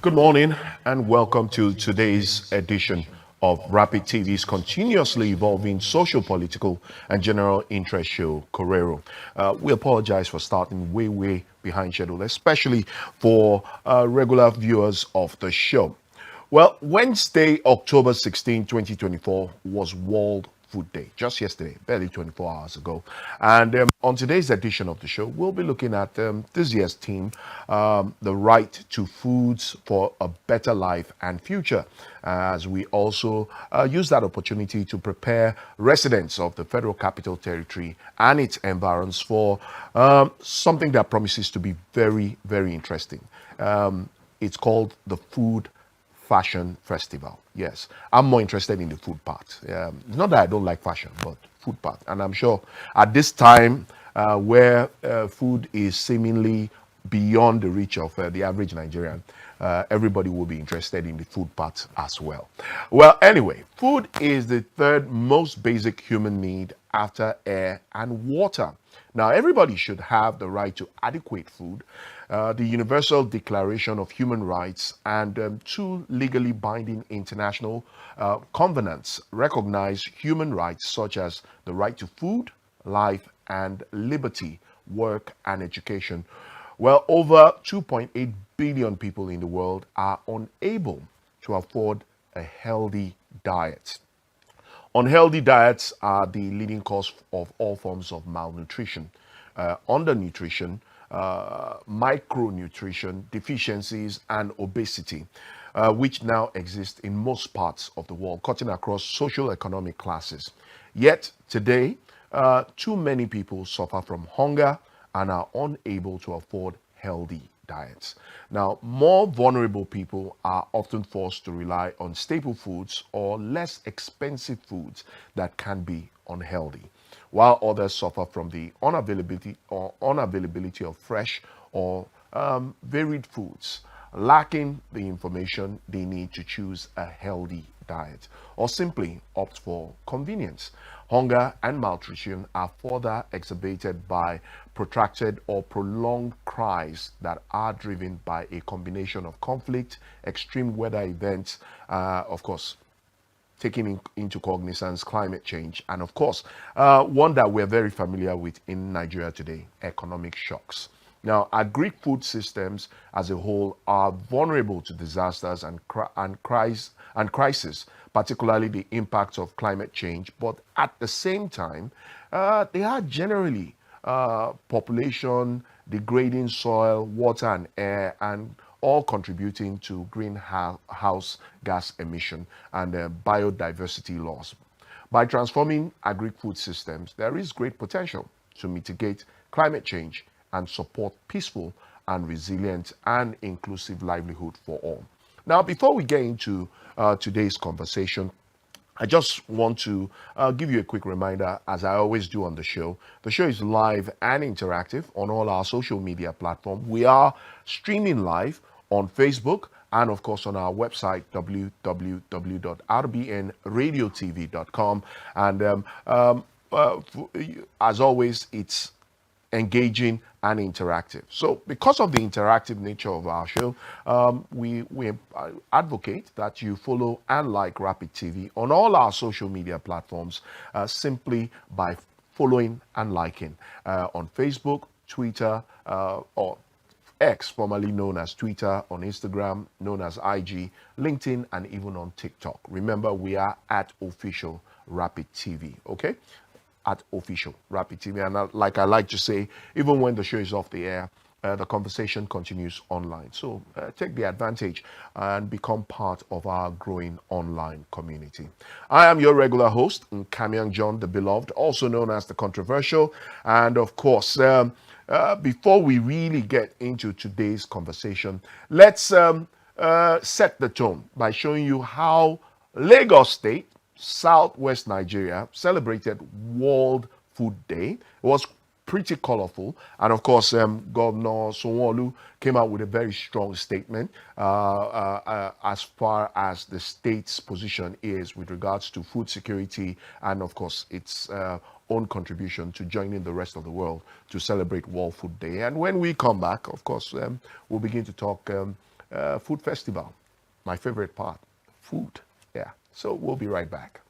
Good morning and welcome to today's edition of Rapid TV's continuously evolving social, political, and general interest show, Korero. We apologize for starting way behind schedule, especially for regular viewers of the show. Well, Wednesday, October 16, 2024 was World Food Day, just yesterday, barely 24 hours ago. And on today's edition of the show, we'll be looking at this year's theme, the right to foods for a better life and future, as we also use that opportunity to prepare residents of the Federal Capital Territory and its environs for something that promises to be very interesting. It's called the Food Fashion Festival. Yes, I'm more interested in the food part. It's not that I don't like fashion, but food part. And I'm sure at this time where food is seemingly beyond the reach of the average Nigerian, everybody will be interested in the food part as well. Well, anyway, food is the third most basic human need after air and water. Now, everybody should have the right to adequate food. The Universal Declaration of Human Rights and two legally binding international covenants recognize human rights such as the right to food, life, and liberty, work, and education. Well, over 2.8 billion people in the world are unable to afford a healthy diet. Unhealthy diets are the leading cause of all forms of malnutrition, undernutrition, micronutrition, deficiencies, and obesity, which now exist in most parts of the world, cutting across social economic classes. Yet today, too many people suffer from hunger and are unable to afford healthy diets. Now, more vulnerable people are often forced to rely on staple foods or less expensive foods that can be unhealthy, while others suffer from the unavailability of fresh or varied foods, lacking the information they need to choose a healthy diet, or simply opt for convenience. Hunger and malnutrition are further exacerbated by protracted or prolonged cries that are driven by a combination of conflict, extreme weather events, of course, taking into cognizance climate change, and of course, one that we're very familiar with in Nigeria today, economic shocks. Now, our Greek food systems as a whole are vulnerable to disasters and crisis, particularly the impacts of climate change. But at the same time, they are generally population, degrading soil, water and air, and all contributing to greenhouse gas emission and biodiversity loss. By transforming agri-food systems, there is great potential to mitigate climate change and support peaceful and resilient and inclusive livelihood for all. Now, before we get into today's conversation, I just want to give you a quick reminder, as I always do on the show. The show is live and interactive on all our social media platforms. We are streaming live on Facebook and, of course, on our website, www.rbnradiotv.com. And as always, it's engaging and interactive. So because of the interactive nature of our show, we advocate that you follow and like Rapid TV on all our social media platforms simply by following and liking on Facebook, Twitter, or X, formerly known as Twitter, on Instagram, known as IG, LinkedIn, and even on TikTok. Remember, we are at Official Rapid TV, okay? At Official Rapid TV. And like I like to say, even when the show is off the air, the conversation continues online. So take the advantage and become part of our growing online community. I am your regular host, Nkamiang John, the Beloved, also known as the Controversial. And of course, before we really get into today's conversation, let's set the tone by showing you how Lagos State, Southwest Nigeria, celebrated World Food Day. It was pretty colorful, and of course, Governor Sanwo-Olu came out with a very strong statement as far as the state's position is with regards to food security and, of course, its own contribution to joining the rest of the world to celebrate World Food Day. And when we come back, of course, we'll begin to talk food festival. My favorite part, food. Yeah. So we'll be right back.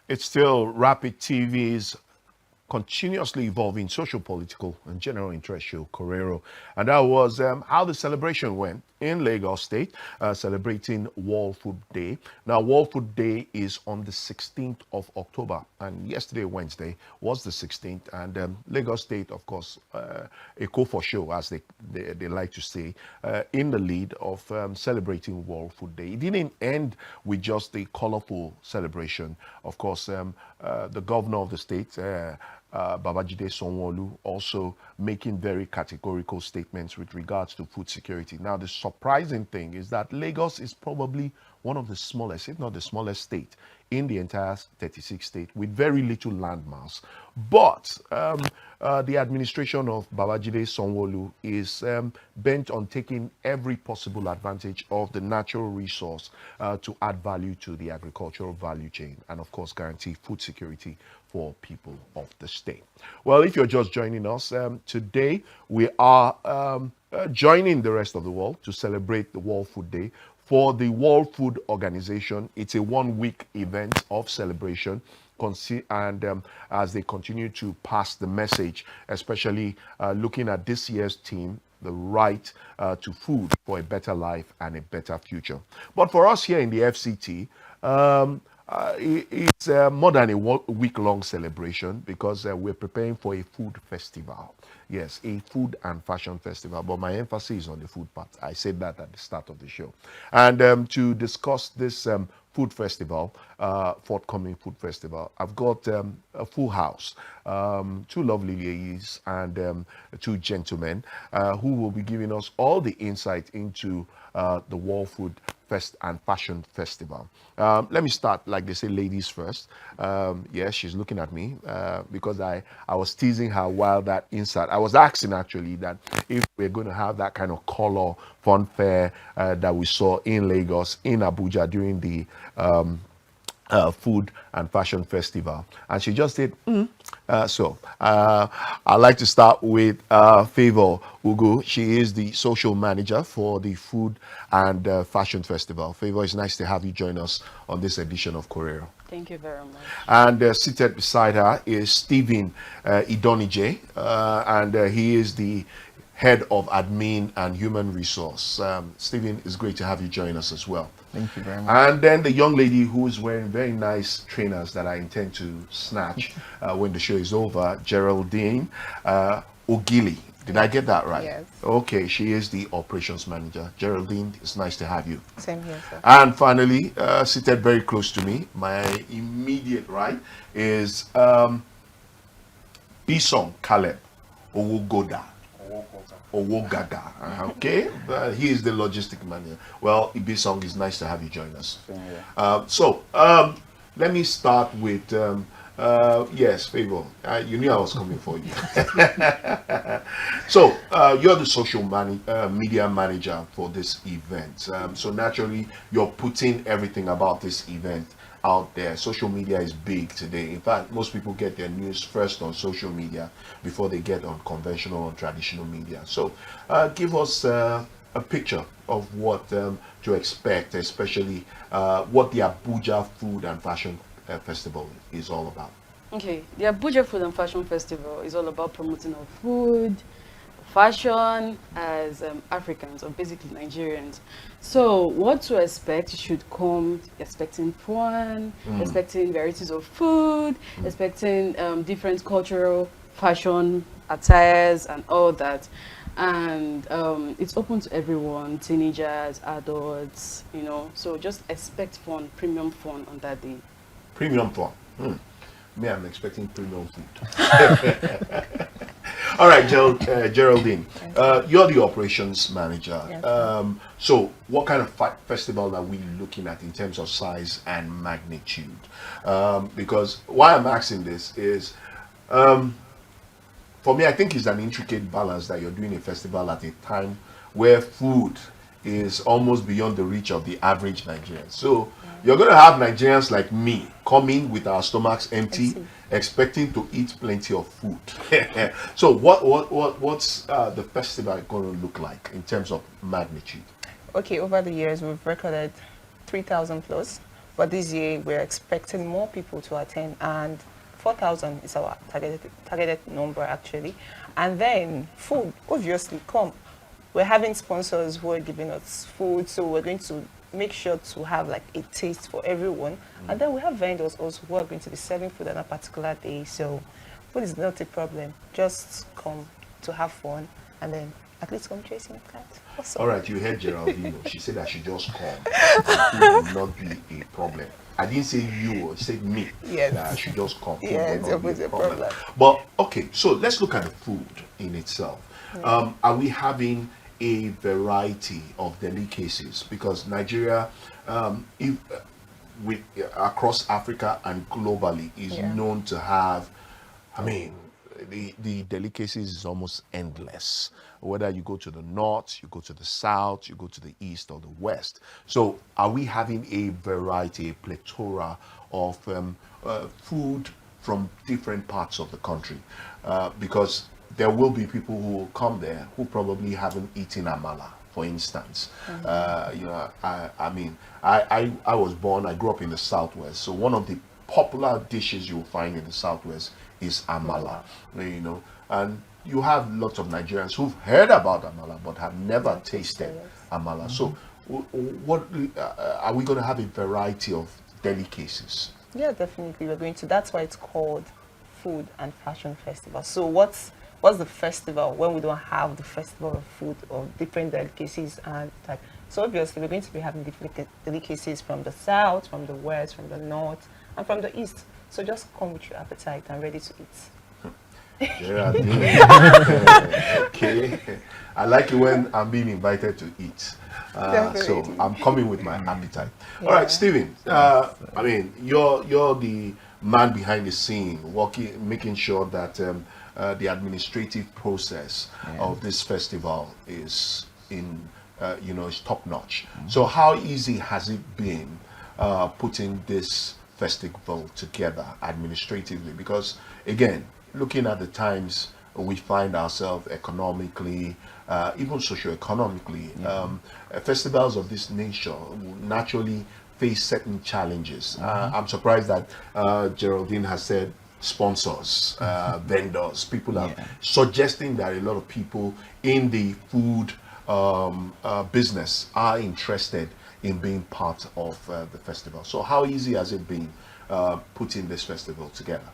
It's still Rapid TV's continuously evolving social, political, and general interest show, Korero. And that was how the celebration went in Lagos State, celebrating World Food Day. Now, World Food Day is on the 16th of October, and yesterday, Wednesday, was the 16th. And Lagos State, of course, a co for show, as they like to say, in the lead of celebrating World Food Day. It didn't end with just the colorful celebration. Of course, the governor of the state, Babajide Sanwo-Olu, also making very categorical statements with regards to food security. Now, the surprising thing is that Lagos is probably one of the smallest, if not the smallest state in the entire 36 state with very little landmass. But the administration of Babajide Sanwo-Olu is bent on taking every possible advantage of the natural resource to add value to the agricultural value chain and, of course, guarantee food security for people of the state. Well, if you're just joining us, today we are joining the rest of the world to celebrate the World Food Day. For the World Food Organization, it's a one-week event of celebration, and as they continue to pass the message, especially looking at this year's theme, the right to food for a better life and a better future. But for us here in the FCT, it's more than a week-long celebration because we're preparing for a food festival. Yes, a food and fashion festival, but my emphasis is on the food part. I said that at the start of the show. And to discuss this food festival, forthcoming food festival, I've got a full house, two lovely ladies and two gentlemen who will be giving us all the insight into the World Food Fest and Fashion Festival. Let me start, like they say, ladies first. Yes, she's looking at me because I was teasing her while that insight. I was asking actually that if we're going to have that kind of color fun fair that we saw in Lagos, in Abuja during the Food and Fashion Festival, and she just said, I'd like to start with Favor Ugu. She is the social manager for the Food and Fashion Festival. Favor, it's nice to have you join us on this edition of Korero. Thank you very much. And seated beside her is Stephen Idonije, and he is the head of admin and human resource. Stephen, it's great to have you join us as well. Thank you very much. And then the young lady who is wearing very nice trainers that I intend to snatch when the show is over, Geraldine Ogili. Did I get that right? Yes. Okay, she is the operations manager. Geraldine, it's nice to have you. Same here, sir. And finally, seated very close to me, my immediate right, is Bisong Caleb Owogoda. Owogaga. Okay, he is the logistic manager. Well, Ibisong, is nice to have you join us. Same here. Let me start with Yes, Favor. You knew I was coming for you. So, you're the media manager for this event. So naturally, you're putting everything about this event out there. Social media is big today. In fact, most people get their news first on social media before they get on conventional or traditional media. So, give us a picture of what to expect, especially what the Abuja Food and Fashion Festival is all about. Okay, the Abuja Food and Fashion Festival is all about promoting our food, fashion as Africans or basically Nigerians. So what to expect? You should come expecting fun, expecting varieties of food, expecting different cultural fashion attires and all that. And it's open to everyone, teenagers, adults, you know. So just expect fun, premium fun on that day. Premium fun. Me, I'm expecting premium food. All right, Geraldine, you're the operations manager. Yes. So, what kind of festival are we looking at in terms of size and magnitude? Because why I'm asking this is, for me, I think it's an intricate balance that you're doing a festival at a time where food is almost beyond the reach of the average Nigerian. So you're going to have Nigerians like me coming with our stomachs empty, expecting to eat plenty of food. So what's the festival going to look like in terms of magnitude? Okay, over the years, we've recorded 3,000 plus, but this year we're expecting more people to attend, and 4,000 is our targeted number actually. And then food, obviously, come. We're having sponsors who are giving us food, so we're going to make sure to have like a taste for everyone. And then we have vendors also who are going to be selling food on a particular day. So food is not a problem. Just come to have fun, and then at least come chasing a cat. Awesome. All right, you heard Geraldine. She said I should just come. And food will not be a problem. I didn't say you, I said me. Yes. That I should just come. Food Yes, will not it was be a problem. But okay, so let's look at the food in itself. Are we having a variety of delicacies? Because Nigeria, if, with across Africa and globally, is known to have, I mean, the delicacies is almost endless. Whether you go to the north, you go to the south, you go to the east or the west. So, are we having a variety, a plethora of food from different parts of the country? Because there will be people who will come there who probably haven't eaten amala, for instance. You know, I was born, I grew up in the southwest, so one of the popular dishes you'll find in the southwest is amala. You know, and you have lots of Nigerians who've heard about amala but have never tasted amala. So, what are we going to have a variety of delicacies? Yeah, definitely. We're going to. That's why it's called Food and Fashion Festival. So what's the festival when we don't have the festival of food or different delicacies and type? So obviously we're going to be having different delicacies from the south, from the west, from the north, and from the east. So just come with your appetite and ready to eat. Yeah, okay. I like it when I'm being invited to eat. So I'm coming with my appetite. All right, Stephen. I mean, you're the man behind the scene, working, making sure that the administrative process of this festival is is top notch. So how easy has it been putting this festival together administratively? Because again, looking at the times we find ourselves economically, even socio-economically, festivals of this nature will naturally face certain challenges. I'm surprised that Geraldine has said sponsors, vendors, people are suggesting that a lot of people in the food business are interested in being part of the festival. So how easy has it been putting this festival together?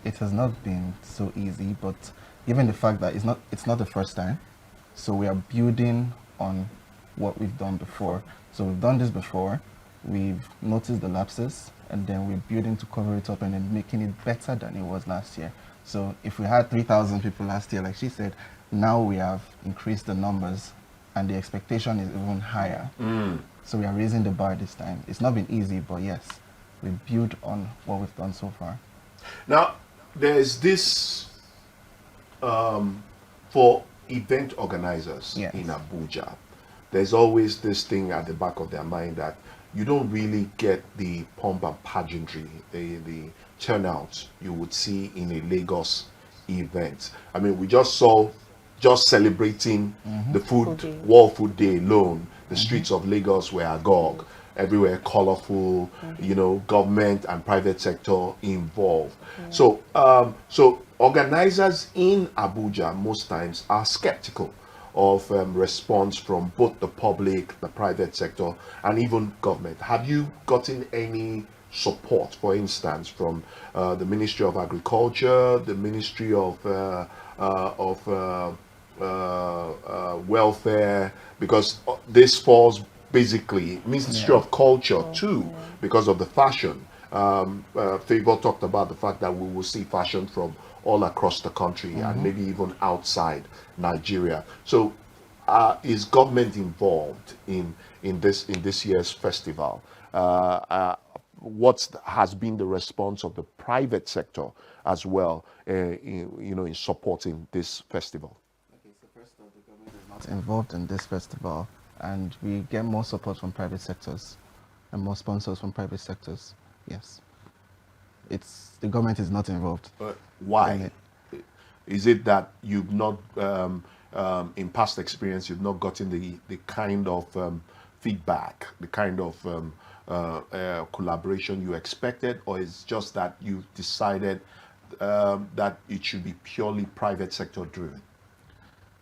It has not been so easy, but given the fact that it's not the first time, so we are building on what we've done before. So we've done this before, we've noticed the lapses, and then we're building to cover it up and then making it better than it was last year. So if we had 3,000 people last year, like she said, now we have increased the numbers and the expectation is even higher. So we are raising the bar this time. It's not been easy, but yes, we build on what we've done so far. Now, there's this for event organizers Yes. in Abuja. There's always this thing at the back of their mind that you don't really get the pomp and pageantry, the turnout you would see in a Lagos event. I mean, we just saw, just celebrating the Food Day. World Food Day alone, the streets of Lagos were agog, everywhere colorful, you know, government and private sector involved. So organizers in Abuja most times are skeptical of response from both the public, the private sector, and even government. Have you gotten any support, for instance, from the Ministry of Agriculture, the Ministry of Welfare? Because this falls basically Ministry of Culture too, because of the fashion. Favor talked about the fact that we will see fashion from all across the country and maybe even outside Nigeria. So, is government involved in this year's festival? What has been the response of the private sector as well, in supporting this festival? Okay, so first off, the government is not involved in this festival, and we get more support from private sectors and more sponsors from private sectors. Yes, it's the government is not involved. Why? Is it that you've not, in past experience, you've not gotten the kind of feedback, the kind of collaboration you expected, or it's just that you've decided that it should be purely private sector driven?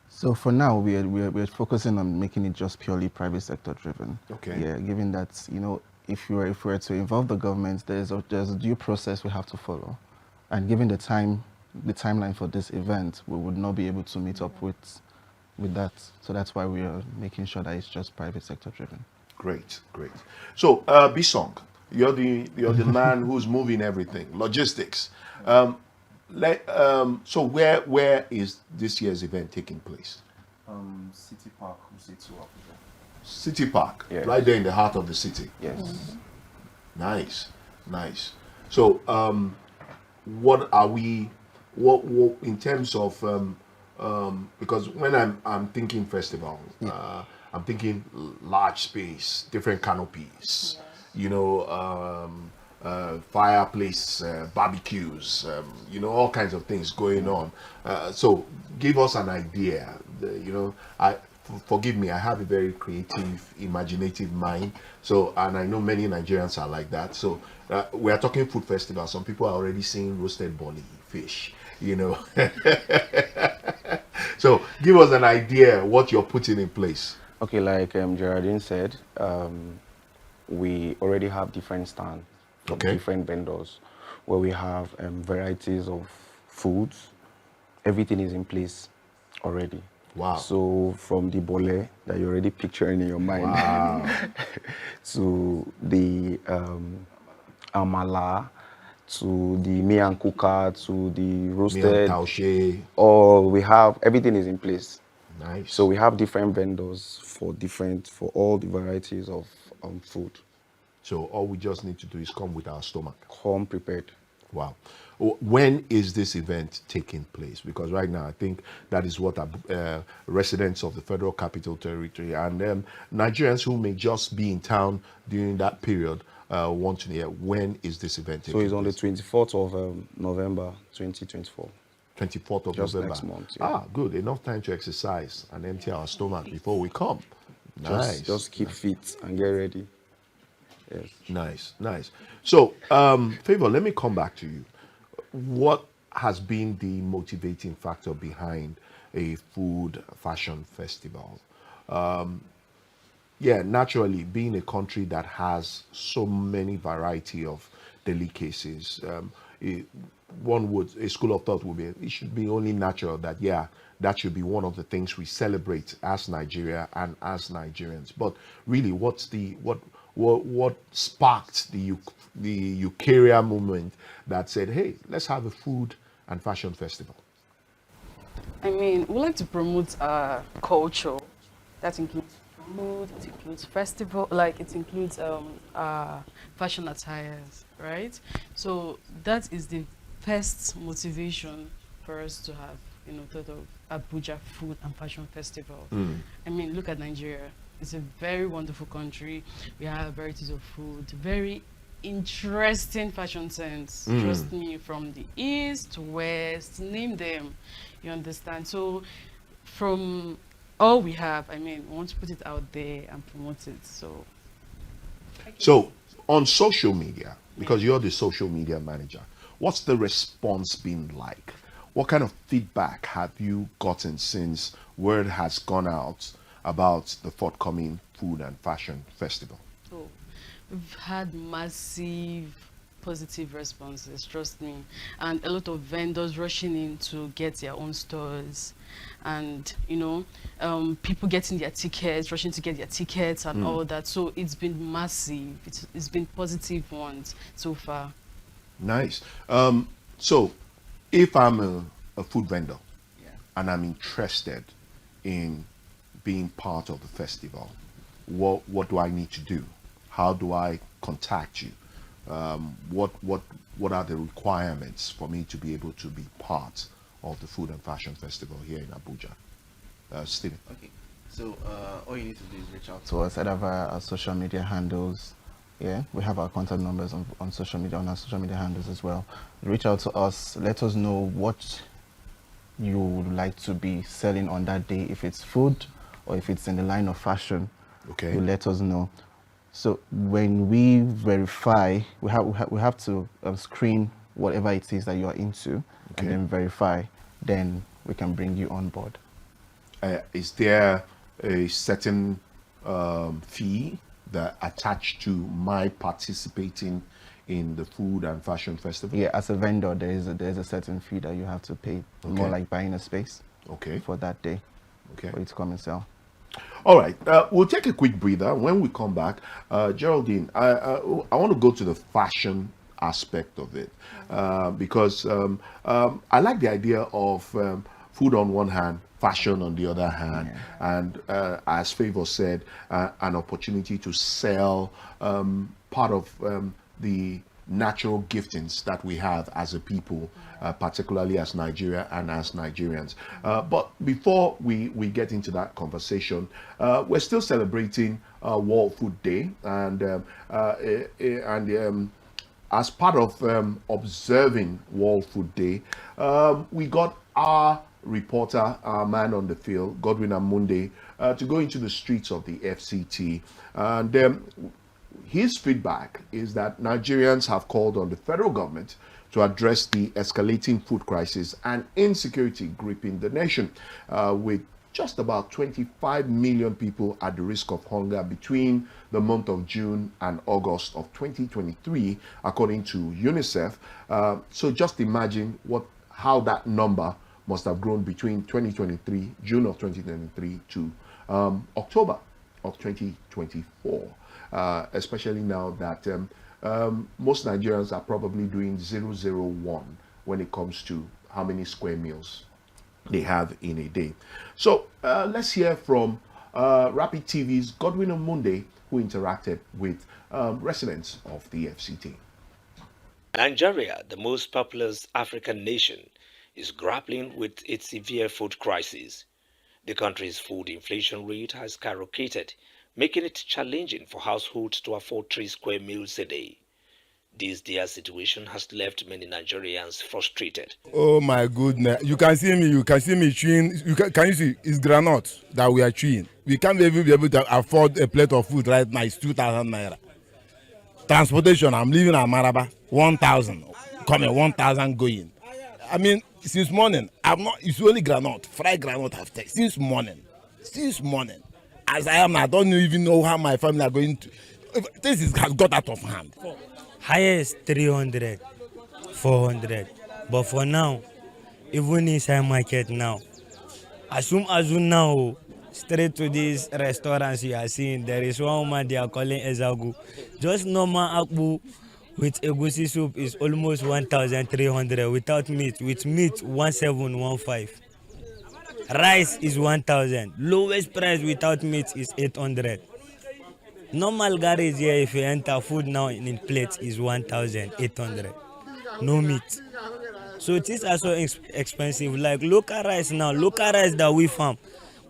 So for now, we're focusing on making it just purely private sector driven. Okay. Yeah, given that, you know, if we were to involve the government, there's a due process we have to follow, and given the timeline for this event, we would not be able to meet up with that. So that's why we are making sure that it's just private sector driven. Great, great. So, Bisong, you're the man who's moving everything, logistics. So where is this year's event taking place? City Park, Usetu, Abuja. City Park, Yes. right there in the heart of the city. Yes. Nice, nice. So, what are we? What in terms of because when I'm thinking festival, I'm thinking large space, different canopies, you know, fireplace, barbecues, you know, all kinds of things going on. So give us an idea. You know, forgive me, I have a very creative, imaginative mind. So, and I know many Nigerians are like that. So we are talking food festival. Some people are already seeing roasted bolly, fish, you know. So give us an idea what you're putting in place. Okay, like Geraldine said, we already have different stands from Okay. different vendors where we have varieties of foods. Everything is in place already. Wow. So from the bole that you're already picturing in your mind to the amala, to the miyan kuka, to the Mian roasted, taushe. we have everything is in place. Nice. So we have different vendors for all the varieties of food. So all we just need to do is come with our stomach. Come prepared. Wow. When is this event taking place? Because right now, I think that is what residents of the Federal Capital Territory and Nigerians who may just be in town during that period want to hear. When is this event taking So it's on the place? 24th of November 2024. 24th of Just November. next month, yeah. Good. Enough time to exercise and empty our stomach before we come. Nice. Just keep fit and get ready. Yes. Nice, nice. So, Favor, let me come back to you. What has been the motivating factor behind a food fashion festival? Yeah, naturally, being a country that has so many variety of delicacies, a school of thought would be it should be only natural that that should be one of the things we celebrate as Nigeria and as Nigerians. But really, what sparked the Eucharia movement that said, hey, let's have a food and fashion festival? I mean, we like to promote our culture. That includes food, mood, it includes festival, like it includes fashion attires, right? So that is the first motivation for us to have, thought of Abuja Food and Fashion Festival. I mean, look at Nigeria. It's a very wonderful country. We have varieties of food, very interesting fashion sense. Trust me, from the east to west, name them. You understand? So from all we have, I mean, we want to put it out there and promote it. So on social media, because you're the social media manager, what's the response been like? What kind of feedback have you gotten since word has gone out about the forthcoming Food and Fashion Festival? So we've had massive positive responses, trust me, and a lot of vendors rushing in to get their own stores, and people getting their tickets, rushing to get their tickets and all that. So it's been massive. It's been positive ones so far. Nice. So if I'm a food vendor and I'm interested in being part of the festival, what do I need to do? How do I contact you? What are the requirements for me to be able to be part of the Food and Fashion Festival here in Abuja? Stephen. Okay. So all you need to do is reach out to us either via our social media handles. Yeah, we have our contact numbers on social media, on our social media handles as well. Reach out to us. Let us know what you would like to be selling on that day. If it's food or if it's in the line of fashion, Okay. you let us know. So when we verify, we have to screen whatever it is that you are into, Okay. and then verify. Then we can bring you on board. Is there a certain fee that attached to my participating in the Food and Fashion Festival? Yeah, as a vendor, there is a certain fee that you have to pay. More Okay. like buying a space. Okay. For that day. Okay. For you to come and sell. All right, we'll take a quick breather. When we come back, Geraldine, I want to go to the fashion aspect of it because I like the idea of food on one hand, fashion on the other hand, and as Favor said, an opportunity to sell part of the natural giftings that we have as a people, particularly as Nigeria and as Nigerians. But before we get into that conversation, we're still celebrating World Food Day, and as part of observing World Food Day, we got our reporter, our man on the field, Godwin Amunde, to go into the streets of the FCT, and his feedback is that Nigerians have called on the federal government to address the escalating food crisis and insecurity gripping the nation, with just about 25 million people at the risk of hunger between the month of June and August of 2023, according to UNICEF. So just imagine how that number must have grown between 2023, June of 2023 to October of 2024. Especially now that most Nigerians are probably doing 001 when it comes to how many square meals they have in a day. So let's hear from Rapid TV's Godwin Omunde, who interacted with residents of the FCT. Nigeria, the most populous African nation, is grappling with its severe food crisis. The country's food inflation rate has skyrocketed, making it challenging for households to afford 3 square meals a day. This dire situation has left many Nigerians frustrated. Oh my goodness. You can see me chewing. Can you see? It's granite that we are chewing. We can't even be able to afford a plate of food right now. It's 2,000 naira. Transportation, I'm living at Maraba, 1,000. Coming, 1,000 going. I mean, since morning, it's only granite, fried granite I've taken. Since morning. As I am, I don't even know how my family are going to. This has got out of hand. Highest 300, 400. But for now, even inside market now, assume now, straight to these restaurants you are seeing, there is one woman they are calling Ezagu. Just normal akpu with egusi soup is almost 1,300 without meat. With meat, 1,715. Rice is 1,000. Lowest price without meat is 800. Normal garage here, if you enter food now in plate is 1,800. No meat. So things are so expensive. Like local rice now, local rice that we farm,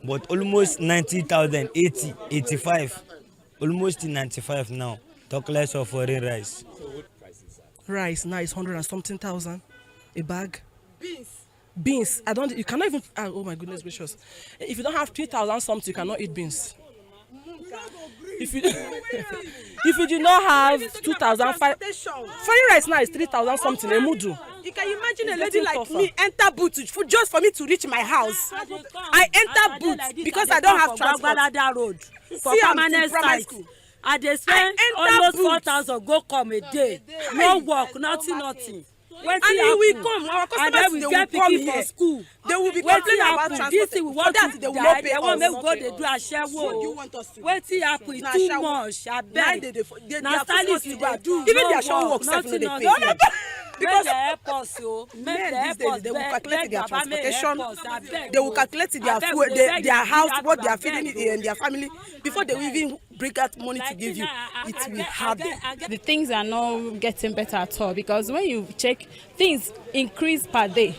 but almost 90,000, 80, 85, almost 95 now. Talk less of foreign rice. Rice now is 100 and something thousand a bag. Beans. You cannot even, oh my goodness gracious. If you don't have 3,000 something, you cannot eat beans. If you if you do not have 2,005, foreign rice now is 3,000 something a mudu. You can imagine a lady like me enter boot just for me to reach my house. I enter boot because I don't have transport. Road for permanent site. I dey spend almost 4,000 go come a day. No work, nothing. And he will come. Our customers they will come here. For school. They will be complaining about transport. This thing we want that to they will not pay us. Want me go dey do ashewo. So you want us to? Wetin happen too much. Abeg. Na stylist we dey do. Even their show work sef no dey pay. Because they help us, men these days they will calculate their transportation, they will calculate their food, their house, what they are feeding in their family before they will even bring out money to give you. It will hard them. The things are not getting better at all because when you check, things increase per day.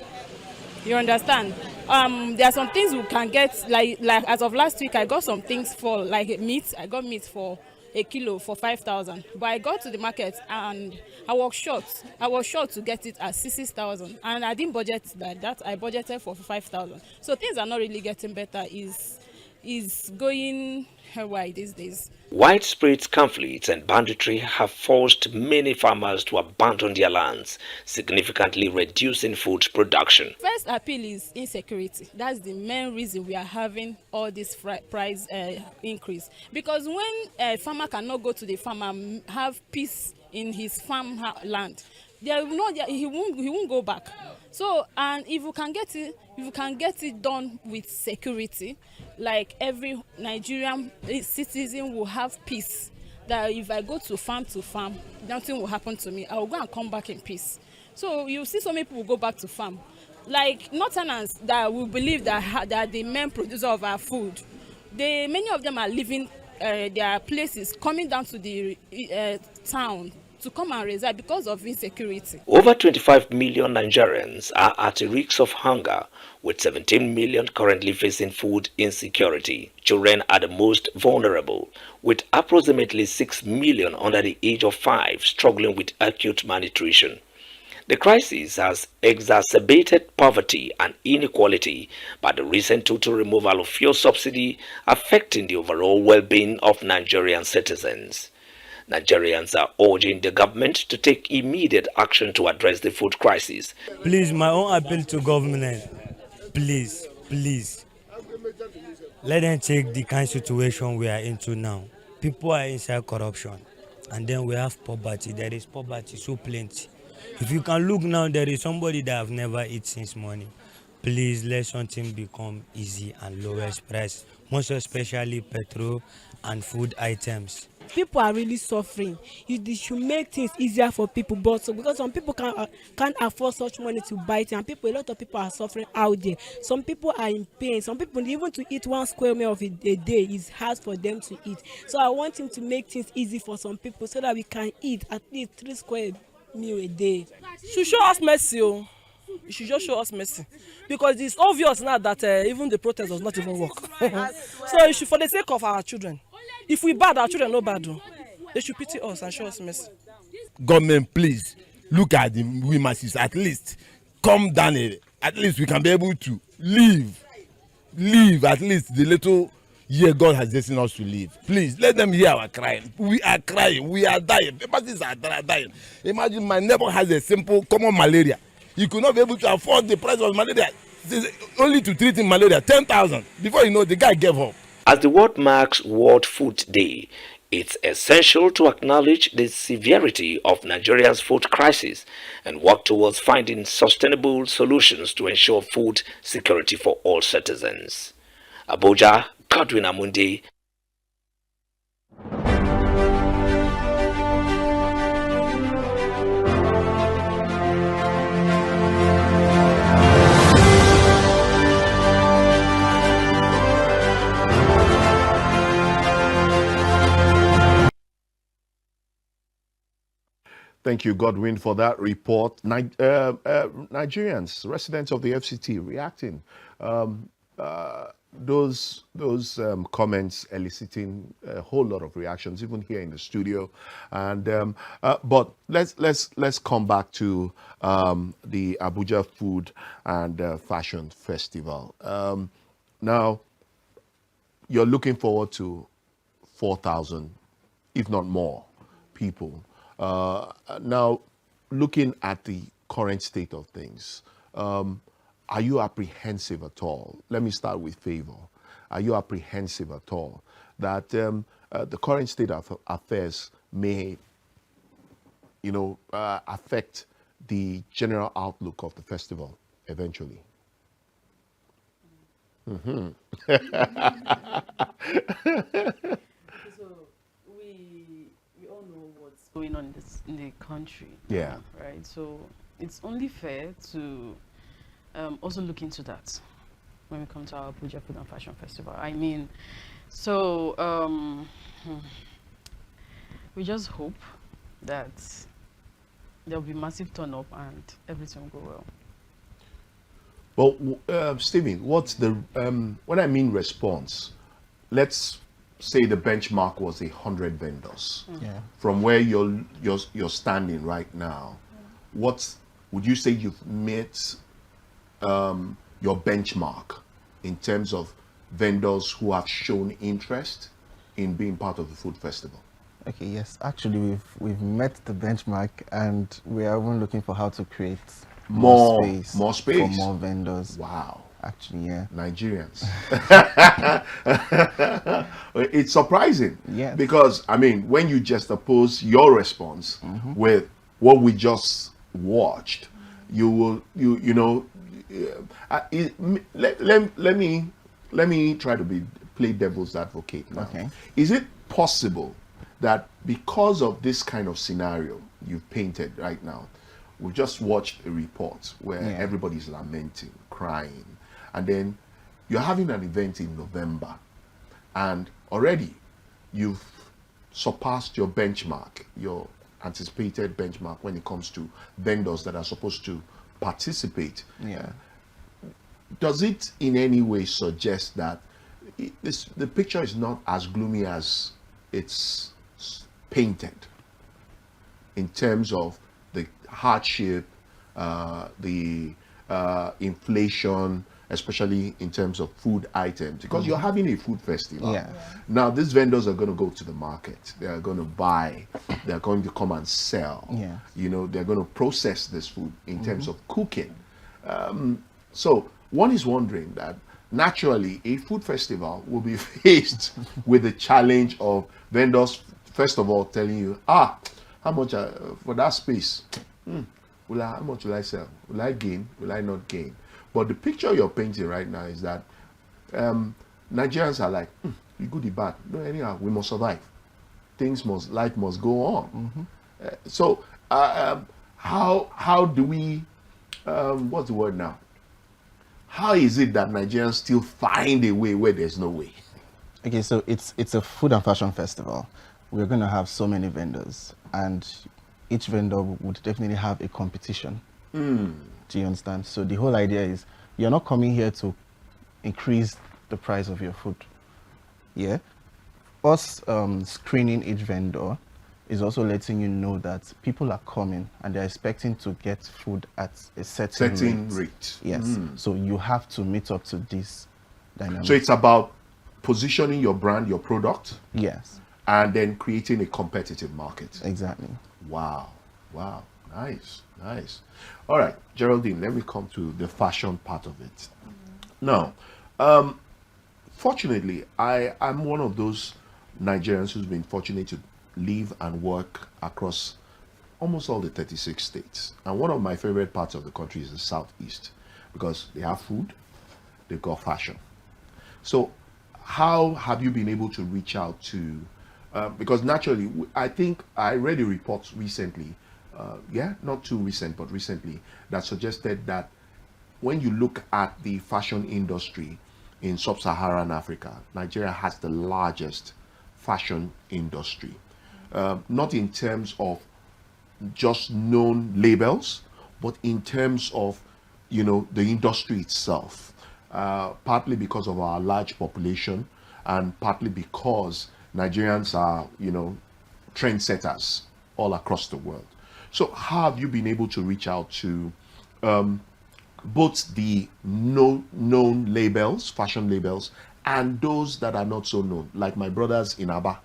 You understand? There are some things we can get like as of last week I got some things for like meat. I got meat for a kilo for 5,000, but I got to the market and I was short. I was short to get it at 6,000, and I didn't budget that. I budgeted for 5,000. So things are not really getting better. Is going haywire these days. Widespread conflicts and banditry have forced many farmers to abandon their lands, significantly reducing food production. First appeal is insecurity. That's the main reason we are having all this price increase. Because when a farmer cannot go to the farm and have peace in his farm land, he won't go back. So, and if you can get it done with security, like every Nigerian citizen will have peace, that if I go to farm, nothing will happen to me. I will go and come back in peace. So you see so many people go back to farm. Like Northerners that will believe that the main producer of our food, many of them are leaving their places, coming down to the town to come and reside because of insecurity. Over 25 million Nigerians are at risk of hunger, with 17 million currently facing food insecurity. Children are the most vulnerable, with approximately 6 million under the age of 5 struggling with acute malnutrition. The crisis has exacerbated poverty and inequality by the recent total removal of fuel subsidy, affecting the overall well-being of Nigerian citizens. Nigerians are urging the government to take immediate action to address the food crisis. Please, my own appeal to government, please, let them check the kind of situation we are into now. People are inside corruption, and then we have poverty. There is poverty so plenty. If you can look now, there is somebody that have never eaten since morning. Please let something become easy and lowest price, most especially petrol and food items. People are really suffering. You should make things easier for people, but because some people can't afford such money to buy it, and a lot of people are suffering out there. Some people are in pain. Some people, even to eat 1 square meal of a day is hard for them to eat. So I want him to make things easy for some people so that we can eat at least 3 square meal a day. Should show us mercy. Oh. You should just show us mercy, because it's obvious now that even the protest does not even work. So you should, for the sake of our children, if we bad, our children no bad. They should pity us and show us mercy. Government, please look at the we masses. At least come down. At least we can be able to live. At least the little year God has destined us to live. Please let them hear our crying. We are crying. We are dying. Masses are dying. Imagine my neighbor has a simple common malaria. He could not be able to afford the price of malaria. Only to treat him malaria, 10,000. Before you know, the guy gave up. As the world marks World Food Day, it's essential to acknowledge the severity of Nigeria's food crisis and work towards finding sustainable solutions to ensure food security for all citizens. ABUJA, Godwin Amundi. Thank you, Godwin, for that report. Nigerians, residents of the FCT, reacting. Those comments eliciting a whole lot of reactions, even here in the studio. And but let's come back to the Abuja Food and Fashion Festival. Now, you're looking forward to 4,000, if not more, people. Now, looking at the current state of things, are you apprehensive at all? Let me start with Favor. Are you apprehensive at all that the current state of affairs may, affect the general outlook of the festival eventually? Mm-hmm. So we all know what's going on in the country. Yeah. Right. So it's only fair to also look into that when we come to our ABUJA Food and Fashion Festival. I mean, so we just hope that there'll be massive turn up and everything will go well. Well, Stephen, what's the when I mean response? Let's say the benchmark was 100 vendors. Yeah. From where you're standing right now, what would you say you've met your benchmark in terms of vendors who have shown interest in being part of the food festival? Okay, yes. Actually, we've met the benchmark, and we are even looking for how to create more space for more vendors. Wow. Actually, yeah. Nigerians. It's surprising. Yes. Because, I mean, when you just oppose your response with what we just watched, you will, let me try to play devil's advocate now. Okay. Is it possible that because of this kind of scenario you've painted right now, we've just watched a report where everybody's lamenting, crying, and then you're having an event in November, and already you've surpassed your benchmark, your anticipated benchmark when it comes to vendors that are supposed to participate? Yeah. Does it in any way suggest that the picture is not as gloomy as it's painted in terms of the hardship, the inflation, especially in terms of food items? Because you're having a food festival. Yeah. Now, these vendors are going to go to the market. They are going to buy. They're going to come and sell. Yeah. They're going to process this food in terms of cooking. So one is wondering that naturally a food festival will be faced with the challenge of vendors, first of all, telling you, how much for that space? How much will I sell? Will I gain? Will I not gain? But the picture you're painting right now is that Nigerians are like, the good, the bad. No, anyhow, we must survive. Life must go on. So how do we, what's the word now? How is it that Nigerians still find a way where there's no way? Okay, so it's a food and fashion festival. We're going to have so many vendors, and each vendor would definitely have a competition. Do you understand? So the whole idea is you're not coming here to increase the price of your food. Yeah. Us screening each vendor is also letting you know that people are coming and they're expecting to get food at a certain rate. Yes. So you have to meet up to this dynamic. So it's about positioning your brand, your product. Yes. And then creating a competitive market. Exactly. Wow. Nice. All right, Geraldine, let me come to the fashion part of it. Now, fortunately, I'm one of those Nigerians who's been fortunate to live and work across almost all the 36 states. And one of my favorite parts of the country is the Southeast, because they have food, they've got fashion. So how have you been able to reach out to, because naturally, I think I read a report recently, not too recent, but recently, that suggested that when you look at the fashion industry in sub-Saharan Africa, Nigeria has the largest fashion industry. Not in terms of just known labels, but in terms of, the industry itself, partly because of our large population and partly because Nigerians are, trendsetters all across the world. So how have you been able to reach out to both the known labels, fashion labels, and those that are not so known, like my brothers in Aba?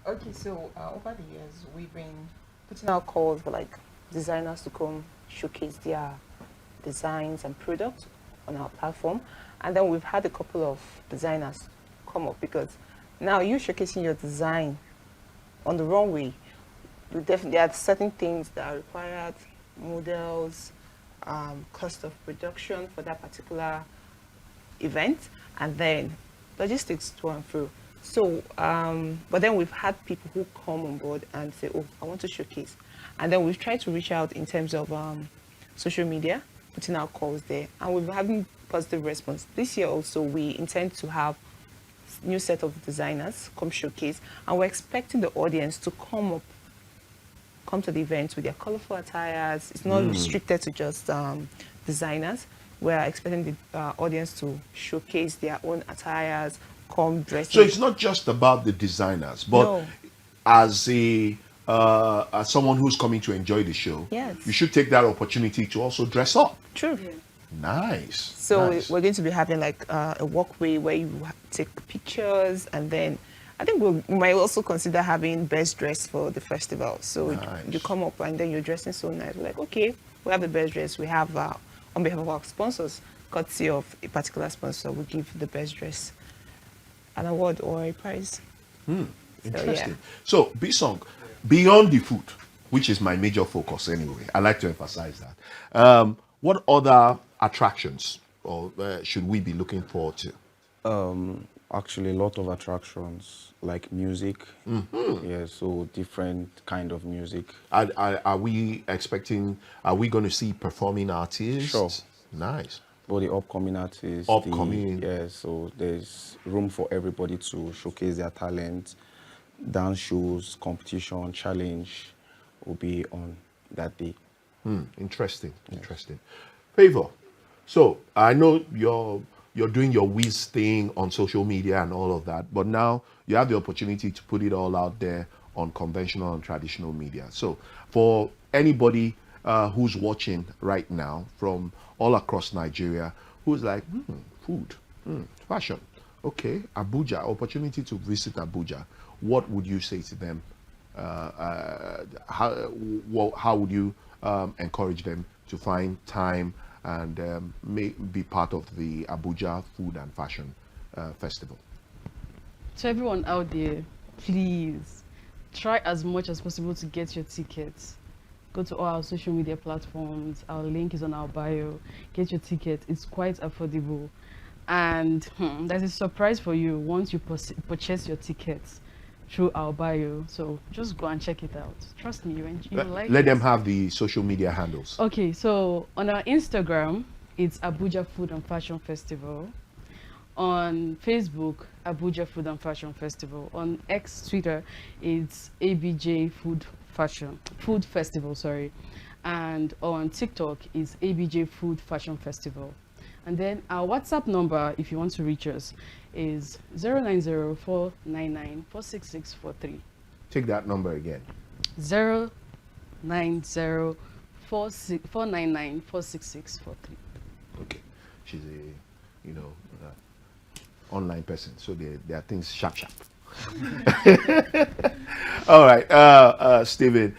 Okay, so over the years, we've been putting out calls for like designers to come showcase their designs and products on our platform. And then we've had a couple of designers come up, because now you showcasing your design on the runway, there are certain things that are required, models, cost of production for that particular event, and then logistics to and fro. So, but then we've had people who come on board and say, oh, I want to showcase. And then we've tried to reach out in terms of social media, putting out calls there, and we've having positive response. This year also, we intend to have new set of designers come showcase, and we're expecting the audience to come to the event with their colorful attires. It's not restricted to just designers. We're expecting the audience to showcase their own attires, come dressed. So it's not just about the designers, but No. as someone who's coming to enjoy the show, Yes. you should take that opportunity to also dress up. True. Nice. So nice. we're going to be having like a walkway where you take pictures, and then I think we might also consider having best dress for the festival. So Nice. you come up and then you're dressing so nice. We're like, okay, we have the best dress. We have on behalf of our sponsors, courtesy of a particular sponsor, we give the best dress an award or a prize. Interesting. So, Bisong, beyond the food, which is my major focus anyway, I like to emphasize that. What other attractions or should we be looking forward to? Actually, a lot of attractions like music. Yeah, so different kind of music. Are we expecting? Are we going to see performing artists? Sure. Nice. For the upcoming artists. Upcoming. Yeah, so there's room for everybody to showcase their talent. Dance shows, competition, challenge will be on that day. Interesting. Interesting. Favor. So I know you're doing your whiz thing on social media and all of that, but now you have the opportunity to put it all out there on conventional and traditional media. So for anybody who's watching right now from all across Nigeria, who's like, food, fashion, okay, Abuja, opportunity to visit Abuja, what would you say to them? How would you encourage them to find time and be part of the Abuja Food and Fashion Festival? So everyone out there, please try as much as possible to get your tickets. Go to all our social media platforms. Our link is on our bio. Get your ticket. It's quite affordable. And there's a surprise for you once you purchase your tickets through our bio. So just go and check it out. Trust me, you like it. Let them have the social media handles. Okay, so on our Instagram, it's Abuja Food and Fashion Festival. On Facebook, Abuja Food and Fashion Festival. On X Twitter, it's ABJ Food Festival, sorry. And on TikTok is ABJ Food Fashion Festival. And then our WhatsApp number, if you want to reach us, is 090-499-46643. Take that number again. 090-499-46643. Okay. She's a, online person, so there are things sharp. All right, Stephen.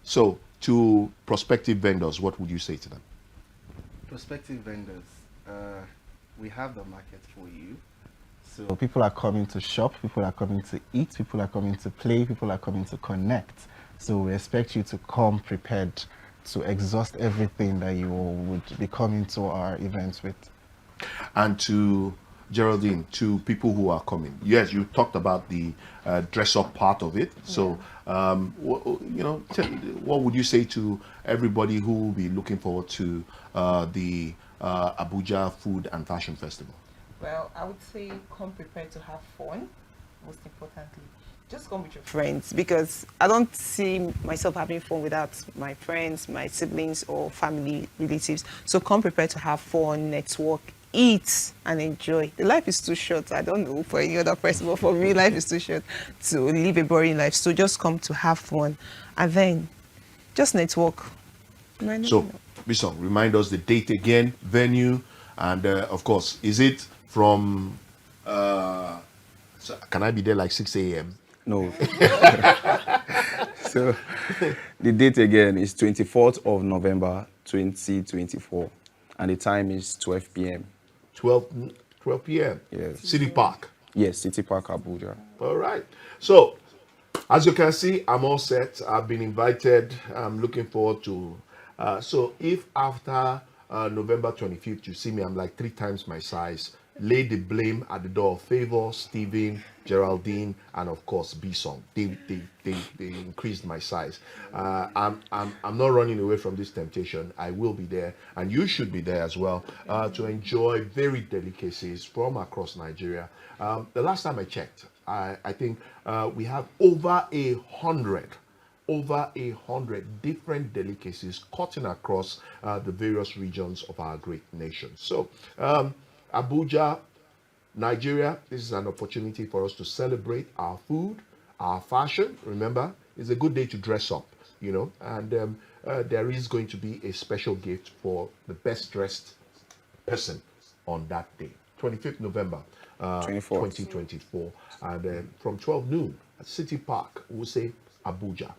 So to prospective vendors, what would you say to them? Prospective vendors, we have the market for you. So people are coming to shop, people are coming to eat, people are coming to play, people are coming to connect. So we expect you to come prepared to exhaust everything that you would be coming to our events with. And to Geraldine, to people who are coming, yes, you talked about the dress up part of it. So, what would you say to everybody who will be looking forward to the Abuja Food and Fashion Festival? Well, I would say come prepared to have fun, most importantly. Just come with your friends, because I don't see myself having fun without my friends, my siblings, or family relatives. So come prepared to have fun, network, eat, and enjoy. The life is too short. I don't know for any other person, but for me, life is too short to live a boring life. So just come to have fun, and then just network. So, Bison, remind us the date again, venue, and of course, is it from? So can I be there like 6 a.m.? No. So the date again is 24th of November 2024, and the time is 12 p.m. 12 p.m. Yes. City Park. Yes, City Park, Abuja. All right. So, as you can see, I'm all set. I've been invited. I'm looking forward to. So, if after November 25th you see me, I'm like 3 times my size. Lay the blame at the door of Favor, Stephen, Geraldine, and of course Bison. They increased my size. I'm not running away from this temptation. I will be there, and you should be there as well to enjoy varied delicacies from across Nigeria. The last time I checked, I think we have over 100 different delicacies cutting across the various regions of our great nation. So, Abuja, Nigeria, this is an opportunity for us to celebrate our food, our fashion. Remember, it's a good day to dress up, you know, and there is going to be a special gift for the best dressed person on that day, 25th November 2024, and from 12 noon at City Park, we'll say Abuja.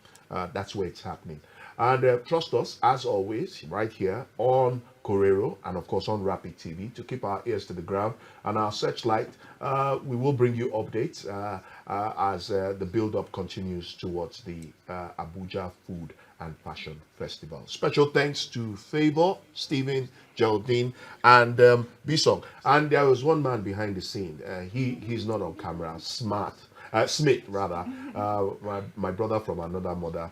That's where it's happening. And trust us, as always, right here on Korero and, of course, on Rapid TV to keep our ears to the ground. And our searchlight, we will bring you updates as the build-up continues towards the Abuja Food and Fashion Festival. Special thanks to Favor, Stephen, Geraldine, and Bisong. And there was one man behind the scene. He's not on camera. Smith, rather, my brother from another mother.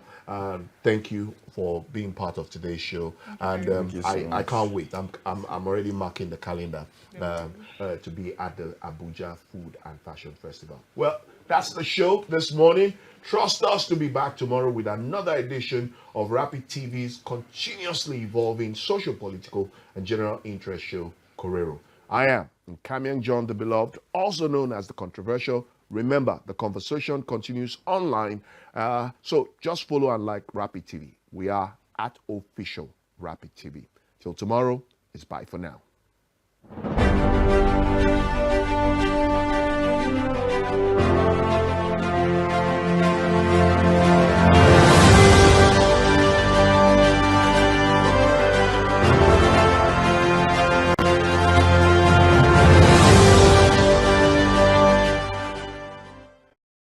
Thank you for being part of today's show, and I can't wait. I'm already marking the calendar to be at the Abuja Food and Fashion Festival. Well, that's the show this morning. Trust us to be back tomorrow with another edition of Rapid TV's continuously evolving social, political, and general interest show, Korero. I am Nkamiang John the Beloved, also known as the Controversial. Remember, the conversation continues online, so just follow and like Rapid TV. We are at official Rapid TV. Till tomorrow, it's bye for now.